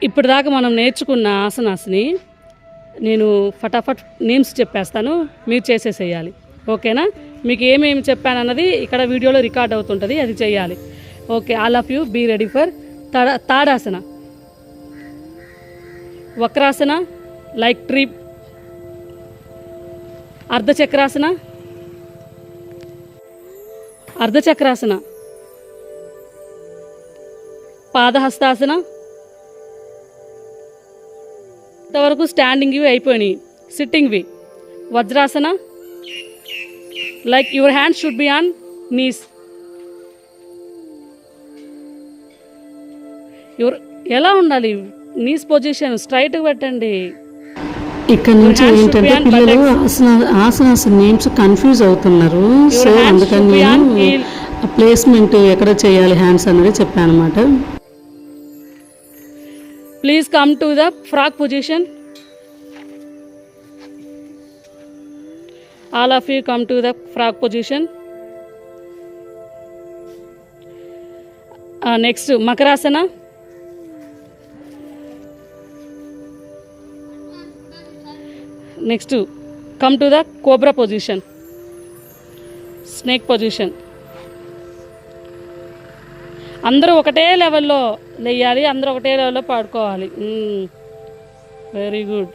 ఇప్పటిదాకా మనం నేర్చుకున్న ఆసనాస్ని నేను ఫటాఫట్ నేమ్స్ చెప్పేస్తాను, మీరు చేసేసేయాలి. ఓకేనా? మీకు ఏమేమి చెప్పానన్నది ఇక్కడ వీడియోలో రికార్డ్ అవుతుంటుంది, అది చేయాలి. Okay, all of you be ready for tadasana, vakrasana like tree, ardhachakrasana, padahastasana. ఇంతవరకు స్టాండింగ్వి అయిపోయినాయి. సిట్టింగ్వి vajrasana, like your hands should be on knees. ఎలా ఉండాలి? నీస్ పొజిషన్ స్ట్రైట్గా పెట్టండి. ఇక్కడ నుంచి ఏంటంటే పిల్లలు ఆసనాస్ నేమ్స్ కన్ఫ్యూజ్ అవుతున్నారు. సో అందుకని నేను ప్లేస్మెంట్ ఎక్కడ చేయాలి హ్యాండ్స్ అనేది చెప్పాను అనమాట. Please come to the frock position. All of you come to the frock position. Next Makarasana. Next come to the cobra position, snake position. అందరూ ఒకటే లెవెల్లో లేయాలి, అందరూ ఒకటే లెవెల్లో పడుకోవాలి. Very good.